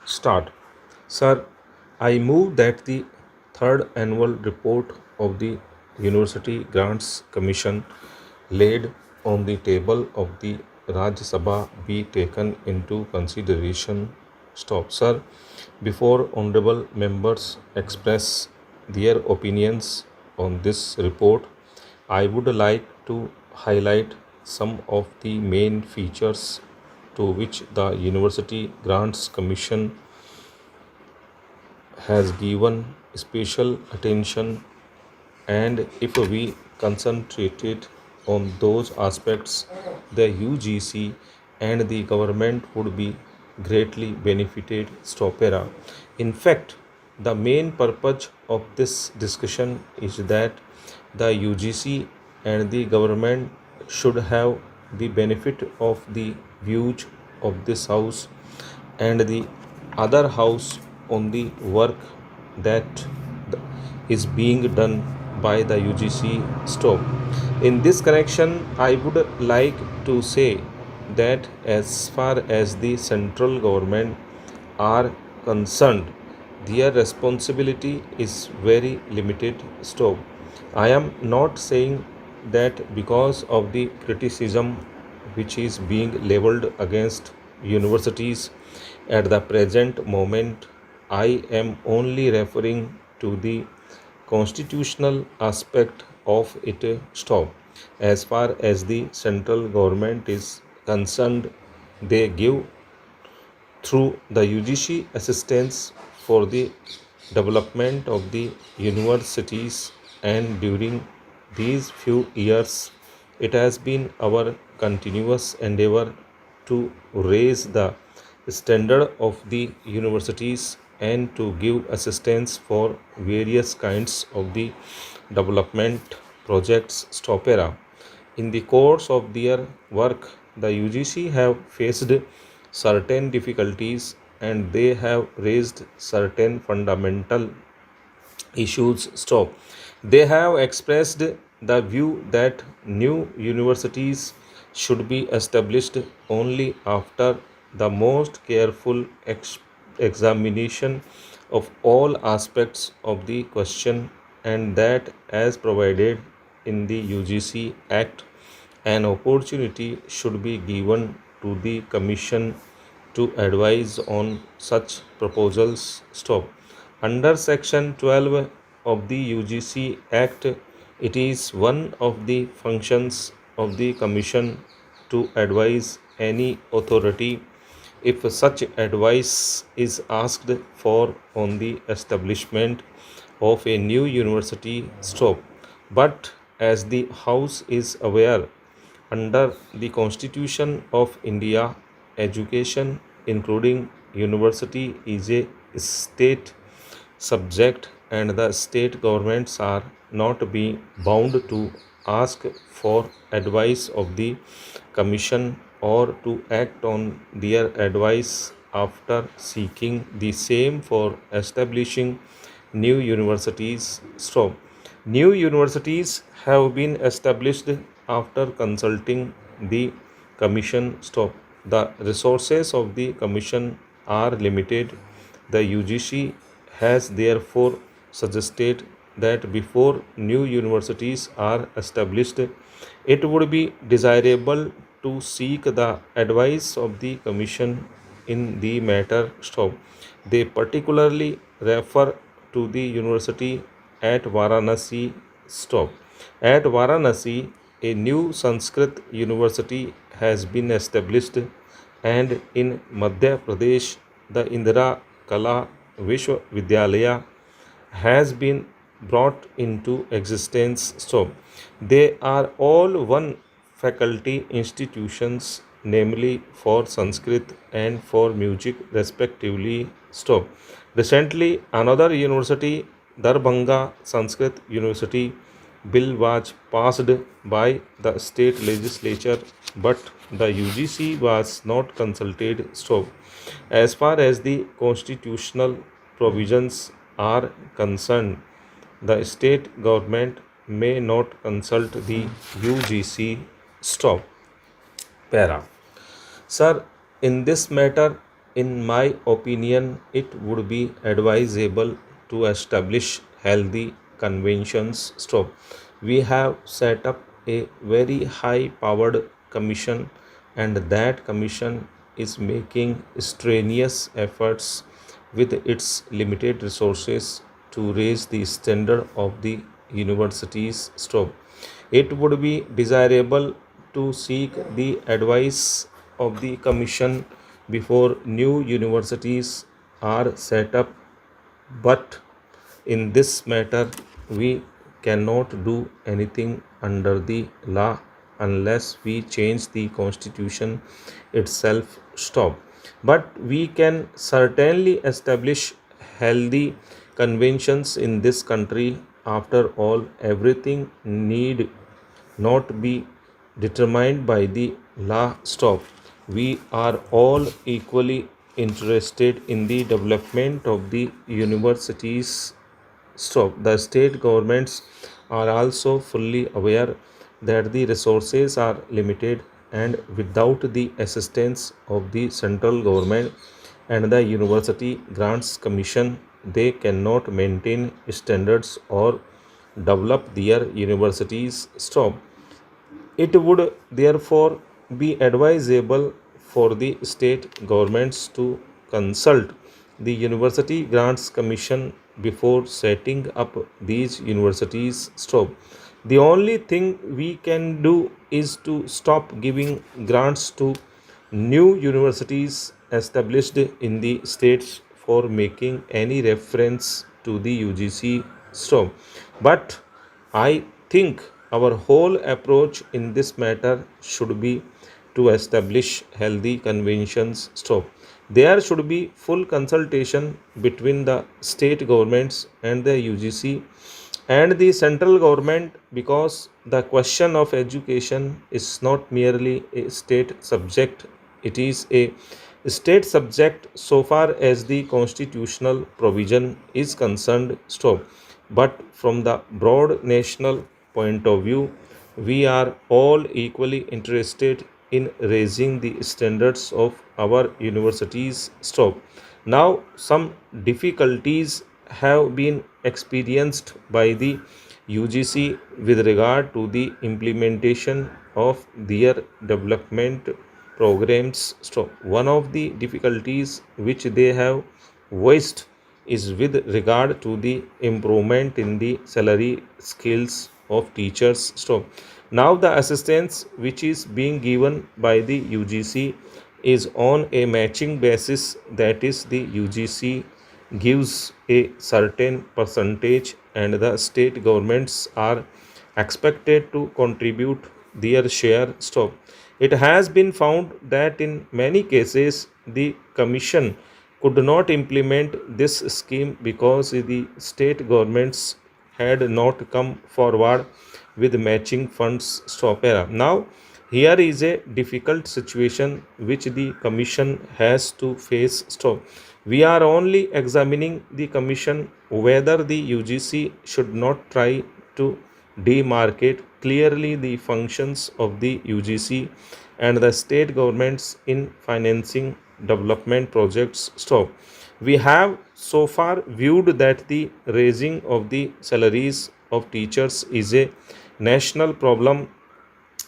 Start. Sir, I move that the third annual report of the University Grants Commission laid on the table of the Rajya Sabha be taken into consideration. Stop, sir. Before honorable members express their opinions on this report, I would like to highlight some of the main features to which the University Grants Commission has given special attention, and if we concentrated on those aspects, the UGC and the government would be greatly benefited. Stopera. In fact, the main purpose of this discussion is that the UGC and the government should have the benefit of the views of this house and the other house on the work that is being done by the UGC stop. In this connection, I would like to say that as far as the central government are concerned, their responsibility is very limited. Stop. I am not saying that because of the criticism which is being leveled against universities at the present moment, I am only referring to the constitutional aspect of it. Stop. As far as the central government is concerned, they give through the UGC assistance for the development of the universities, and during these few years it has been our continuous endeavor to raise the standard of the universities and to give assistance for various kinds of the development projects. Stopera. In the course of their work, the UGC have faced certain difficulties and they have raised certain fundamental issues. Stop. They have expressed the view that new universities should be established only after the most careful examination of all aspects of the question, and that as provided in the UGC Act, an opportunity should be given to the Commission to advise on such proposals. Stop. Under Section 12 of the UGC Act, it is one of the functions of the Commission to advise any authority if such advice is asked for on the establishment of a new university. Stop. But as the House is aware, under the Constitution of India, education, including university, is a state subject, and the state governments are not being bound to ask for advice of the Commission or to act on their advice after seeking the same for establishing new universities. Stop. New universities have been established after consulting the Commission. Stop. The resources of the Commission are limited. The UGC has therefore suggested that before new universities are established, it would be desirable to seek the advice of the Commission in the matter. Stop. They particularly refer to the university at Varanasi. Stop. At Varanasi, a new Sanskrit university has been established, and in Madhya Pradesh, the Indira Kala Vishwavidyalaya has been brought into existence. So, they are all one faculty institutions, namely for Sanskrit and for music, respectively. Stop. Recently, another university, Darbhanga Sanskrit University, bill was passed by the state legislature, but the UGC was not consulted. So, as far as the constitutional provisions are concerned, the state government may not consult the UGC. Stop. Para. Sir, in this matter, in my opinion, it would be advisable to establish healthy conventions. Stop. We have set up a very high powered commission, and that commission is making strenuous efforts with its limited resources to raise the standard of the universities. Stop. It would be desirable to seek the advice of the Commission before new universities are set up, but in this matter, we cannot do anything under the law unless we change the constitution itself. Stop. But we can certainly establish healthy conventions in this country. After all, everything need not be determined by the law. Stop. We are all equally interested in the development of the universities. Stop. The state governments are also fully aware that the resources are limited, and without the assistance of the central government and the University Grants Commission, they cannot maintain standards or develop their universities. Stop. It would therefore be advisable for the state governments to consult the University Grants Commission before setting up these universities. Stop. The only thing we can do is to stop giving grants to new universities established in the states for making any reference to the UGC. Stop. But I think our whole approach in this matter should be to establish healthy conventions. Stop. There should be full consultation between the state governments and the UGC and the central government, because the question of education is not merely a state subject, it is a state subject so far as the constitutional provision is concerned. Stop. But from the broad national point of view, we are all equally interested in raising the standards of our universities. Stop. Now, some difficulties have been experienced by the UGC with regard to the implementation of their development programs. Stop. One of the difficulties which they have voiced is with regard to the improvement in the salary scales of teachers. Stop. Now the assistance which is being given by the UGC is on a matching basis, that is the UGC gives a certain percentage and the state governments are expected to contribute their share. Stop. It has been found that in many cases the commission could not implement this scheme because the state governments had not come forward with matching funds. Stop. Now here is a difficult situation which the commission has to face. Stop. We are only examining the commission whether the UGC should not try to demarcate clearly the functions of the UGC and the state governments in financing development projects. Stop. We have so far viewed that the raising of the salaries of teachers is a national problem,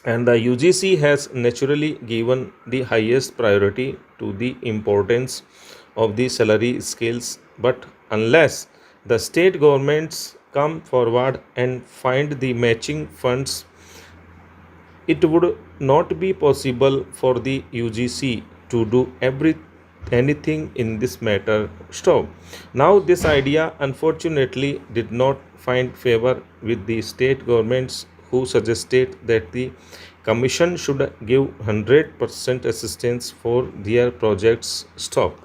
and the UGC has naturally given the highest priority to the importance of the salary scales. But unless the state governments come forward and find the matching funds, it would not be possible for the UGC to do anything in this matter. Stop. Now this idea unfortunately did not find favor with the state governments, who suggested that the commission should give 100% assistance for their projects. Stop.